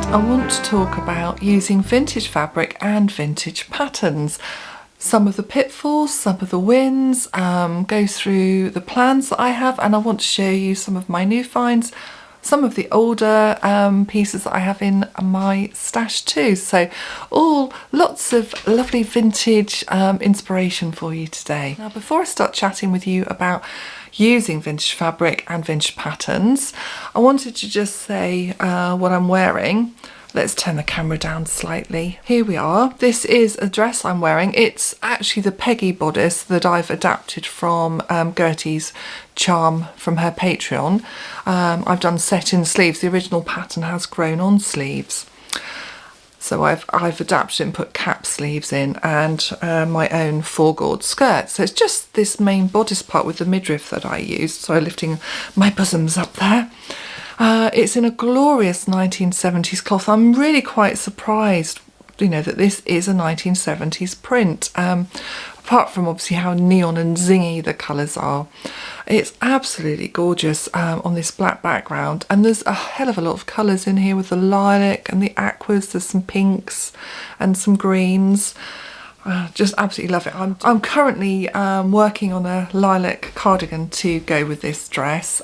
I want to talk about using vintage fabric and vintage patterns. Some of the pitfalls, some of the wins, go through the plans that I have, and I want to show you some of my new finds, some of the older pieces that I have in my stash too. So lots of lovely vintage inspiration for you today. Now, before I start chatting with you about using vintage fabric and vintage patterns, I wanted to just say what I'm wearing. Let's turn the camera down slightly. Here we are. This is a dress I'm wearing. It's actually the Peggy bodice that I've adapted from Gertie's charm from her Patreon. I've done set-in sleeves. The original pattern has grown-on sleeves. So I've adapted and put cap sleeves in, and my own four-gored skirt. So it's just this main bodice part with the midriff that I used. So lifting my bosoms up there. It's in a glorious 1970s cloth. I'm really quite surprised, that this is a 1970s print. Apart from obviously how neon and zingy the colours are. It's absolutely gorgeous on this black background, and there's a hell of a lot of colours in here with the lilac and the aquas. There's some pinks and some greens. Just absolutely love it. I'm currently working on a lilac cardigan to go with this dress,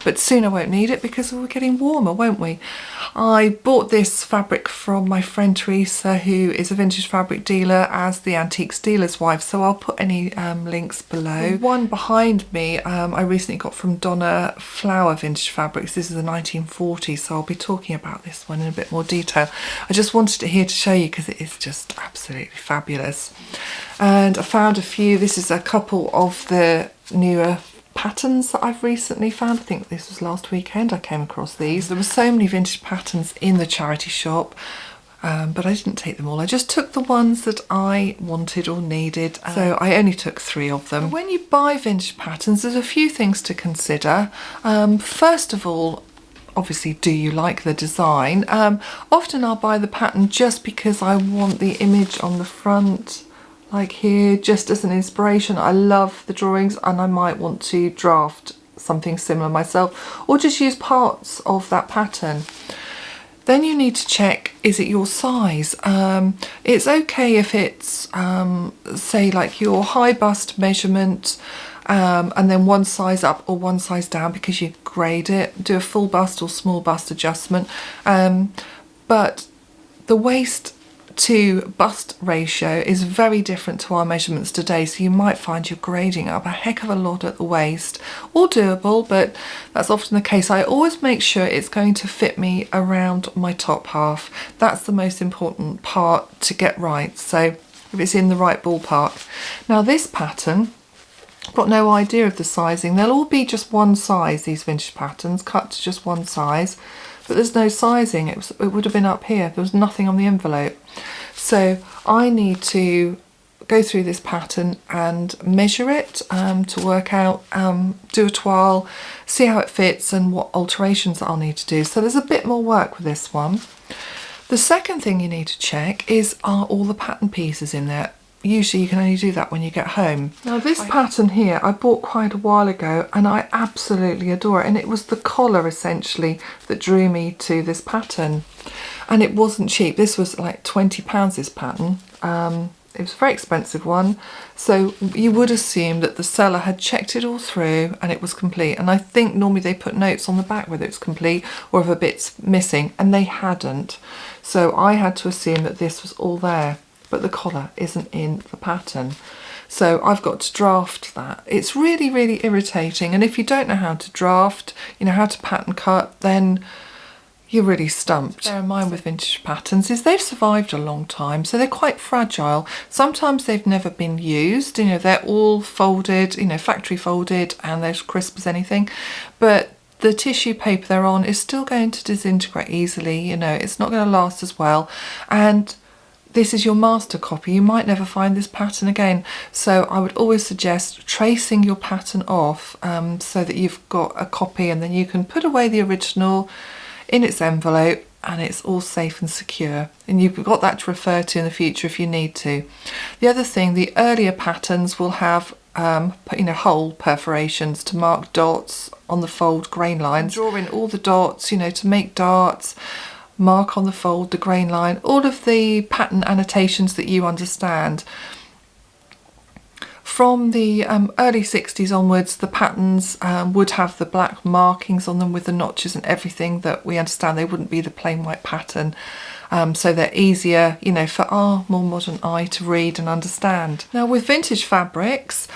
but soon I won't need it because we're getting warmer, won't we? I bought this fabric from my friend Teresa, who is a vintage fabric dealer as the Antiques Dealer's Wife, so I'll put any links below. The one behind me I recently got from Donna Flower Vintage Fabrics. This is the 1940s, so I'll be talking about this one in a bit more detail. I just wanted it here to show you because it is just absolutely fabulous. And I found a few. This is a couple of the newer patterns that I've recently found. I think this was last weekend I came across these. There were so many vintage patterns in the charity shop, but I didn't take them all. I just took the ones that I wanted or needed. So I only took 3 of them. When you buy vintage patterns, there's a few things to consider. First of all, obviously, do you like the design? Often I'll buy the pattern just because I want the image on the front, like here, just as an inspiration. I love the drawings and I might want to draft something similar myself or just use parts of that pattern. Then you need to check, is it your size? It's okay if it's, say, like your high bust measurement, and then one size up or one size down because you grade it, do a full bust or small bust adjustment. But the waist to bust ratio is very different to our measurements today, so you might find you're grading up a heck of a lot at the waist. All doable, but that's often the case. I always make sure it's going to fit me around my top half. That's the most important part to get right, so if it's in the right ballpark. Now this pattern, I've got no idea of the sizing. They'll all be just one size, these vintage patterns, cut to just one size, but there's no sizing. It would have been up here. There was nothing on the envelope. So I need to go through this pattern and measure it to work out, do a toile, see how it fits and what alterations I'll need to do. So there's a bit more work with this one. The second thing you need to check is, are all the pattern pieces in there? Usually you can only do that when you get home. Now this pattern here I bought quite a while ago and I absolutely adore it, and it was the collar essentially that drew me to this pattern, and it wasn't cheap. This was like £20, this pattern. It was a very expensive one, so you would assume that the seller had checked it all through and it was complete, and I think normally they put notes on the back whether it's complete or if a bit's missing, and they hadn't, so I had to assume that this was all there. But the collar isn't in the pattern, so I've got to draft that. It's really, really irritating, and if you don't know how to draft, how to pattern cut, then you're really stumped. Bear in mind with vintage patterns is they've survived a long time, so they're quite fragile. Sometimes they've never been used, they're all folded, factory folded, and they're as crisp as anything, but the tissue paper they're on is still going to disintegrate easily, it's not going to last as well, and this is your master copy. You might never find this pattern again. So I would always suggest tracing your pattern off so that you've got a copy, and then you can put away the original in its envelope and it's all safe and secure. And you've got that to refer to in the future if you need to. The other thing, the earlier patterns will have hole perforations to mark dots on the fold grain lines. Draw in all the dots, to make darts. mark on the fold, the grain line, all of the pattern annotations that you understand. From the early 60s onwards, the patterns would have the black markings on them with the notches and everything that we understand. They wouldn't be the plain white pattern. So they're easier, you know, for our more modern eye to read and understand. Now with vintage fabrics,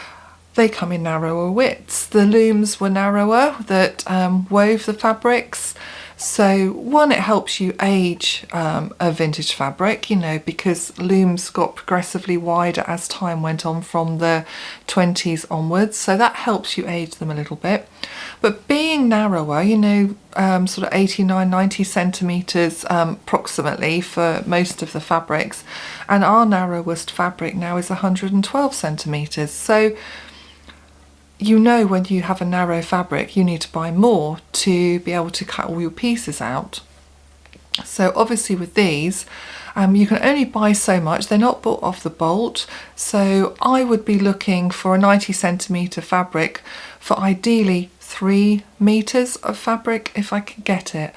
they come in narrower widths. The looms were narrower that wove the fabrics. So one, it helps you age a vintage fabric, you know, because looms got progressively wider as time went on from the 20s onwards. So that helps you age them a little bit. But being narrower, you know, sort of 89, 90 centimetres approximately for most of the fabrics. And our narrowest fabric now is 112 centimetres. So you know when you have a narrow fabric you need to buy more to be able to cut all your pieces out. So obviously with these you can only buy so much, they're not bought off the bolt, so I would be looking for a 90 centimetre fabric for ideally 3 meters of fabric if I can get it.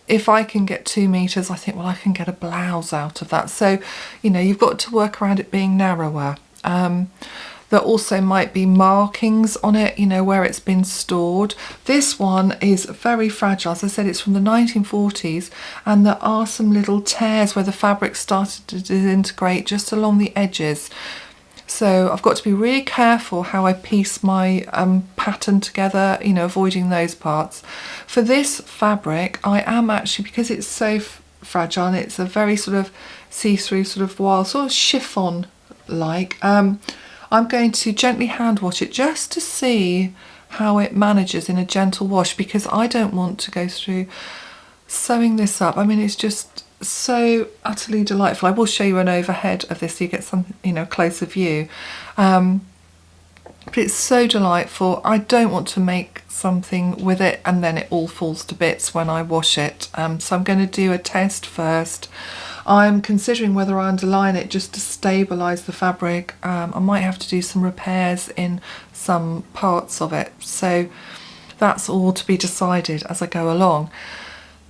If I can get 2 meters, I think, well, I can get a blouse out of that. So, you know, you've got to work around it being narrower. There also might be markings on it, you know, where it's been stored. This one is very fragile. As I said, it's from the 1940s, and there are some little tears where the fabric started to disintegrate just along the edges. So I've got to be really careful how I piece my pattern together, you know, avoiding those parts. For this fabric, I am actually, because it's so fragile and it's a very sort of see-through sort of wild, sort of chiffon-like, I'm going to gently hand wash it just to see how it manages in a gentle wash, because I don't want to go through sewing this up. I mean, it's just so utterly delightful. I will show you an overhead of this so you get some, you know, closer view. But it's so delightful. I don't want to make something with it and then it all falls to bits when I wash it. So I'm going to do a test first. I'm considering whether I underline it just to stabilise the fabric. I might have to do some repairs in some parts of it. So that's all to be decided as I go along.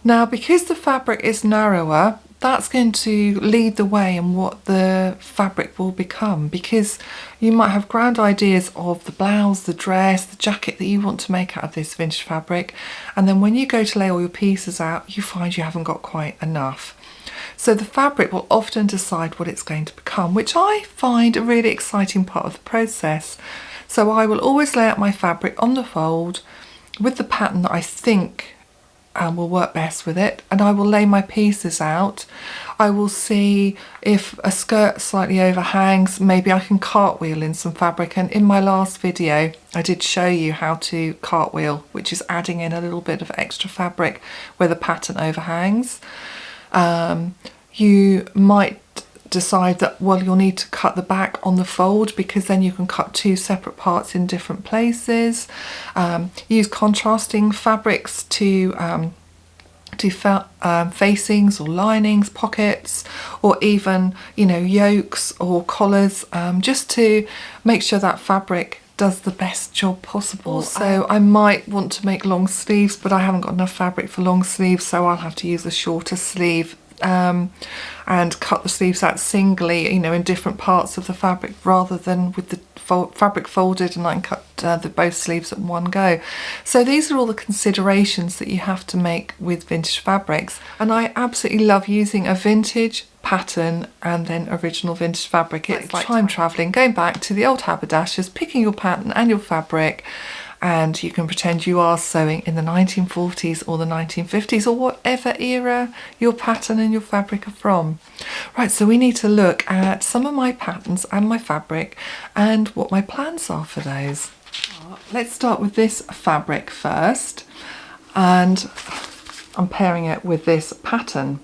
Now, because the fabric is narrower, that's going to lead the way in what the fabric will become, because you might have grand ideas of the blouse, the dress, the jacket that you want to make out of this vintage fabric, and then when you go to lay all your pieces out, you find you haven't got quite enough. So the fabric will often decide what it's going to become, which I find a really exciting part of the process. So I will always lay out my fabric on the fold with the pattern that I think will work best with it, and I will lay my pieces out. I will see if a skirt slightly overhangs, maybe I can cartwheel in some fabric, and in my last video I did show you how to cartwheel, which is adding in a little bit of extra fabric where the pattern overhangs. You might decide that, well, you'll need to cut the back on the fold, because then you can cut 2 separate parts in different places. Use contrasting fabrics to facings or linings, pockets, or even, you know, yokes or collars, just to make sure that fabric does the best job possible. So I might want to make long sleeves, but I haven't got enough fabric for long sleeves, so I'll have to use a shorter sleeve. And cut the sleeves out singly, you know, in different parts of the fabric, rather than with the fabric folded and I can cut both sleeves at one go. So these are all the considerations that you have to make with vintage fabrics, and I absolutely love using a vintage pattern and then original vintage fabric. It's like time travelling, going back to the old haberdashers, picking your pattern and your fabric, and you can pretend you are sewing in the 1940s or the 1950s or whatever era your pattern and your fabric are from. Right, so we need to look at some of my patterns and my fabric and what my plans are for those. Let's start with this fabric first, and I'm pairing it with this pattern.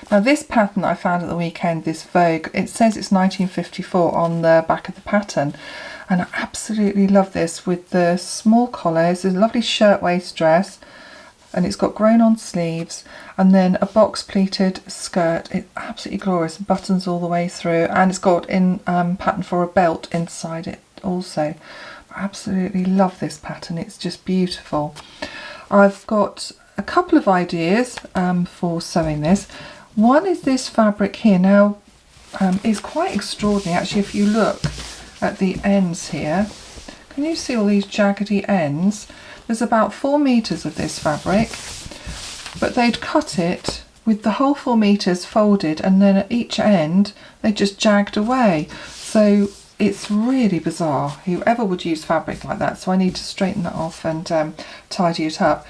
Now this pattern I found at the weekend, this Vogue, it says it's 1954 on the back of the pattern. And I absolutely love this with the small collar. It's a lovely shirtwaist dress, and it's got grown on sleeves, and then a box pleated skirt. It's absolutely glorious, buttons all the way through, and it's got in pattern for a belt inside it also. I absolutely love this pattern, it's just beautiful. I've got a couple of ideas for sewing this. One is this fabric here. Now it's quite extraordinary actually. If you look at the ends here, can you see all these jaggedy ends? There's about 4 meters of this fabric, but they'd cut it with the whole 4 meters folded, and then at each end they just jagged away. So it's really bizarre. Whoever would use fabric like that? So I need to straighten that off and tidy it up.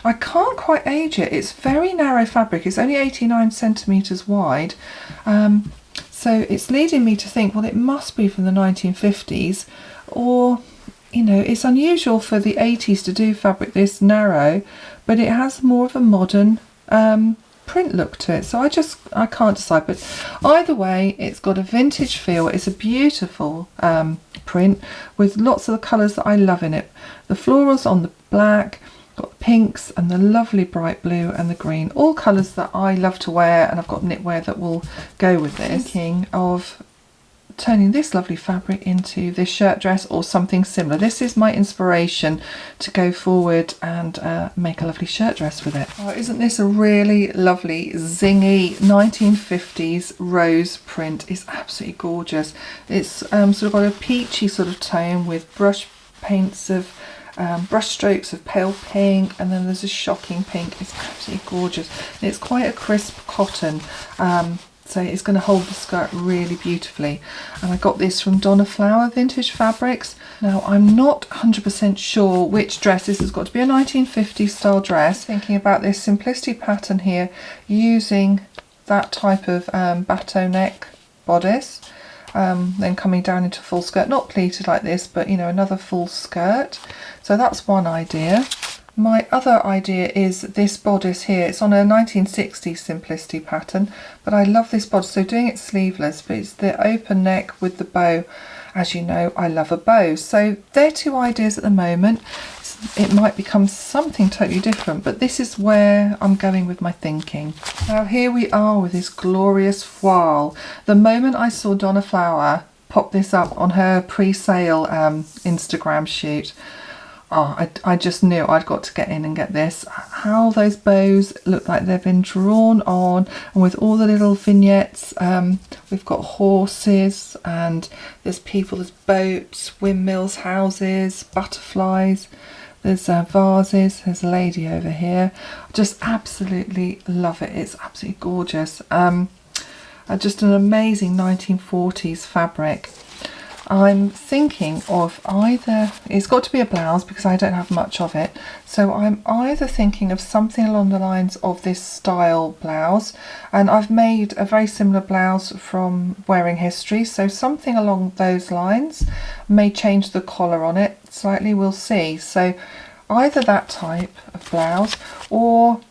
I can't quite age it. It's very narrow fabric. It's only 89 centimeters wide. So it's leading me to think, well, it must be from the 1950s, or, you know, it's unusual for the 80s to do fabric this narrow, but it has more of a modern print look to it. So I can't decide, but either way, it's got a vintage feel. It's a beautiful print with lots of the colours that I love in it. The florals on the black, got the pinks and the lovely bright blue and the green, all colours that I love to wear, and I've got knitwear that will go with this. Thinking of turning this lovely fabric into this shirt dress or something similar. This is my inspiration to go forward and make a lovely shirt dress with it. Oh, isn't this a really lovely zingy 1950s rose print? It's absolutely gorgeous. It's sort of got a peachy sort of tone with brush paints of brush strokes of pale pink, and then there's a shocking pink. It's absolutely gorgeous. And it's quite a crisp cotton, so it's going to hold the skirt really beautifully. And I got this from Donna Flower Vintage Fabrics. Now I'm not 100% sure which dress. This has got to be a 1950s style dress. Thinking about this simplicity pattern here, using that type of bateau neck bodice, then coming down into full skirt, not pleated like this, but you know, another full skirt. So that's one idea. My other idea is this bodice here. It's on a 1960s simplicity pattern, but I love this bodice. So doing it sleeveless, but it's the open neck with the bow. As you know, I love a bow. So they're two ideas at the moment. It might become something totally different, but this is where I'm going with my thinking. Now here we are with this glorious voile. The moment I saw Donna Flower pop this up on her pre-sale Instagram shoot, oh, I just knew I'd got to get in and get this. How those bows look like they've been drawn on, and with all the little vignettes. We've got horses, and there's people, there's boats, windmills, houses, butterflies, there's vases, there's a lady over here. I just absolutely love it. It's absolutely gorgeous. Just an amazing 1940s fabric. I'm thinking of either, it's got to be a blouse because I don't have much of it, so I'm either thinking of something along the lines of this style blouse, and I've made a very similar blouse from Wearing History, so something along those lines. May change the collar on it slightly, we'll see. So either that type of blouse or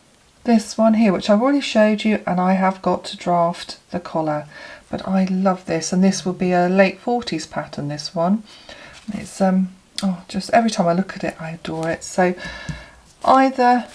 this one here, which I've already showed you, and I have got to draft the collar. But I love this, and this will be a late 40s pattern, this one. It's just every time I look at it I adore it. So either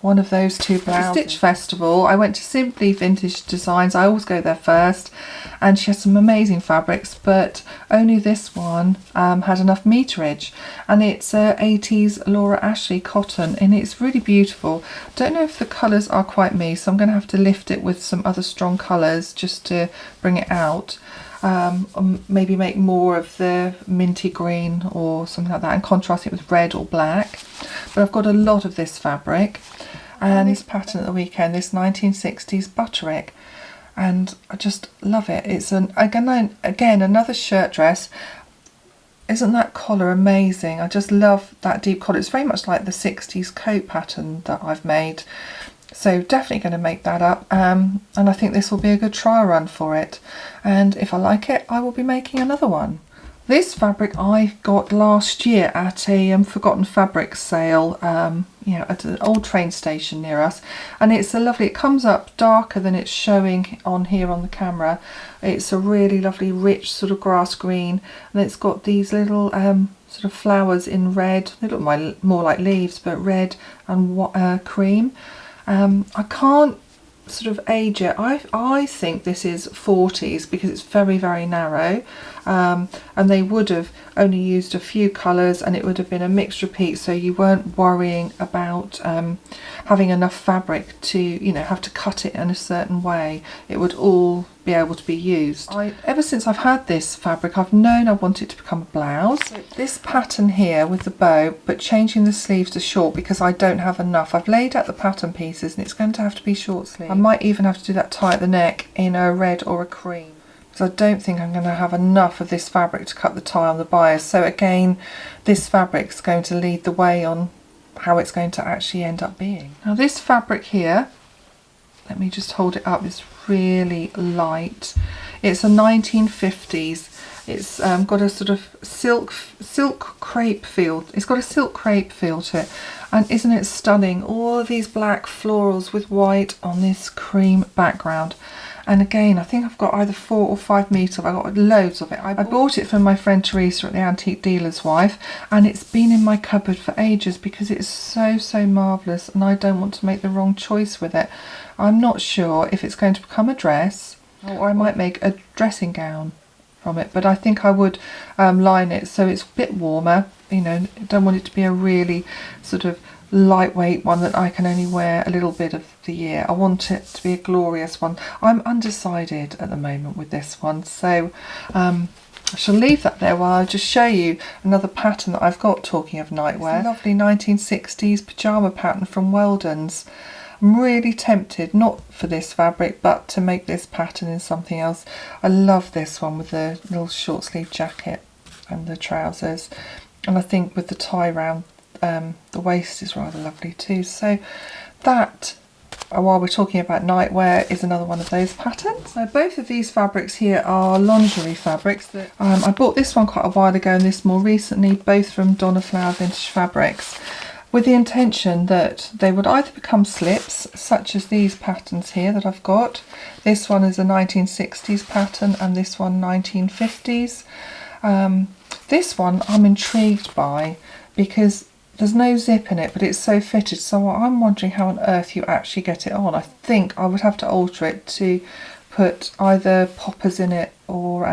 one of those two blouses. Stitch Festival, I went to Simply Vintage Designs. I always go there first, and she has some amazing fabrics, but only this one had enough meterage, and it's 80s Laura Ashley cotton, and it's really beautiful. Don't know if the colours are quite me, so I'm going to have to lift it with some other strong colours just to bring it out. Maybe make more of the minty green or something like that and contrast it with red or black. But I've got a lot of this fabric, and this pattern at the weekend, this 1960s butterick, and I just love it. It's again another shirt dress. Isn't that collar amazing? I just love that deep collar. It's very much like the 60s coat pattern that I've made. So definitely going to make that up, and I think this will be a good trial run for it, and if I like it I will be making another one. This fabric I got last year at a Forgotten Fabrics sale, at an old train station near us, and it's a lovely, it comes up darker than it's showing on here on the camera. It's a really lovely rich sort of grass green, and it's got these little sort of flowers in red. They look more like leaves, but red and cream. I can't sort of age it, I think this is 40s because it's very, very narrow, and they would have only used a few colours, and it would have been a mixed repeat, so you weren't worrying about having enough fabric to, you know, have to cut it in a certain way. It would all be able to be used. Ever since I've had this fabric, I've known I want it to become a blouse. So this pattern here with the bow, but changing the sleeves to short because I don't have enough. I've laid out the pattern pieces and it's going to have to be short sleeve. I might even have to do that tie at the neck in a red or a cream, because I don't think I'm going to have enough of this fabric to cut the tie on the bias. So again, this fabric's going to lead the way on how it's going to actually end up being. Now this fabric here, let me just hold it up, it's really light. It's a 1950s. It's got a sort of silk crepe feel. It's got a silk crepe feel to it. And isn't it stunning? All of these black florals with white on this cream background. And again, I think I've got either 4 or 5 meters. I've got loads of it. I bought it from my friend Teresa at the Antique Dealer's Wife, and it's been in my cupboard for ages because it's so, so marvellous, and I don't want to make the wrong choice with it. I'm not sure if it's going to become a dress, or I might make a dressing gown from it, but I think I would line it so it's a bit warmer. You know, I don't want it to be a really sort of lightweight one that I can only wear a little bit of the year. I want it to be a glorious one. I'm undecided at the moment with this one, so I shall leave that there while I just show you another pattern that I've got. Talking of nightwear, lovely 1960s pyjama pattern from Weldon's. I'm really tempted, not for this fabric, but to make this pattern in something else. I love this one with the little short sleeve jacket and the trousers, and I think with the tie round the waist is rather lovely too. So that, while we're talking about nightwear, is another one of those patterns. So both of these fabrics here are lingerie fabrics. That I bought this one quite a while ago and this more recently, both from Donna Flower Vintage Fabrics, with the intention that they would either become slips, such as these patterns here that I've got. This one is a 1960s pattern and this one 1950s. This one I'm intrigued by because there's no zip in it, but it's so fitted, so I'm wondering how on earth you actually get it on. I think I would have to alter it to put either poppers in it or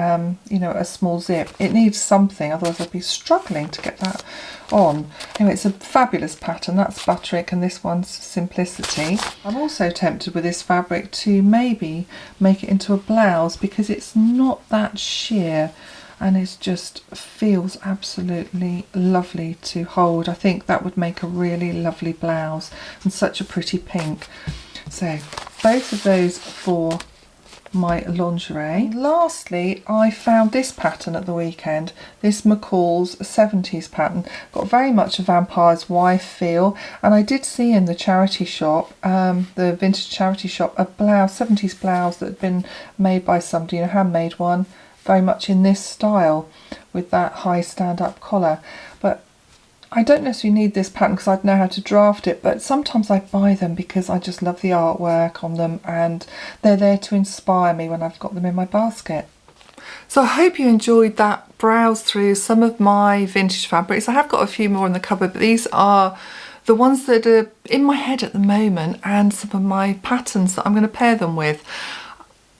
you know, a small zip. It needs something, otherwise I'd be struggling to get that on. Anyway, it's a fabulous pattern. That's Butterick and this one's Simplicity. I'm also tempted with this fabric to maybe make it into a blouse because it's not that sheer, and it just feels absolutely lovely to hold. I think that would make a really lovely blouse, and such a pretty pink. So both of those for my lingerie. And lastly, I found this pattern at the weekend, this McCall's 70s pattern. Got very much a Vampire's Wife feel, and I did see in the charity shop, the vintage charity shop, a blouse, 70s blouse that had been made by somebody, a handmade one, very much in this style with that high stand-up collar. But I don't necessarily need this pattern because I'd know how to draft it, but sometimes I buy them because I just love the artwork on them and they're there to inspire me when I've got them in my basket. So I hope you enjoyed that browse through some of my vintage fabrics. I have got a few more in the cupboard, but these are the ones that are in my head at the moment and some of my patterns that I'm going to pair them with.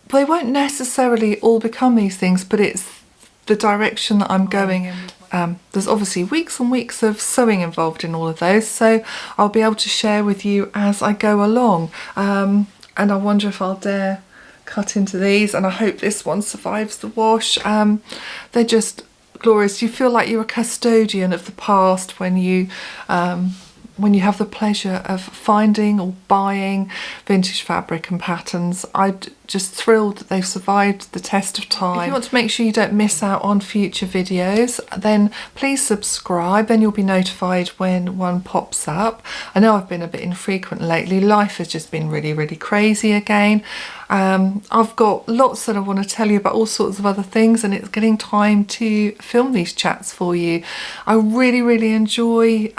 They won't necessarily all become these things, but it's the direction that I'm going in. There's obviously weeks and weeks of sewing involved in all of those, so I'll be able to share with you as I go along. And I wonder if I'll dare cut into these, and I hope this one survives the wash. They're just glorious. You feel like you're a custodian of the past when you have the pleasure of finding or buying vintage fabric and patterns. I'm just thrilled that they've survived the test of time. If you want to make sure you don't miss out on future videos, then please subscribe, then you'll be notified when one pops up. I know I've been a bit infrequent lately. Life has just been really, really crazy again. I've got lots that I want to tell you about, all sorts of other things, and it's getting time to film these chats for you. I really, really enjoy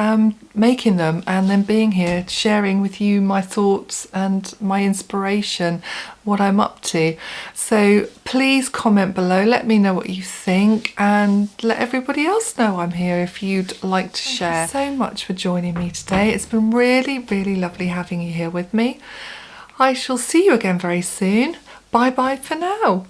making them and then being here sharing with you my thoughts and my inspiration, what I'm up to. So please comment below, let me know what you think, and let everybody else know I'm here if you'd like to share. Thank you so much for joining me today. It's been really, really lovely having you here with me. I shall see you again very soon. Bye bye for now.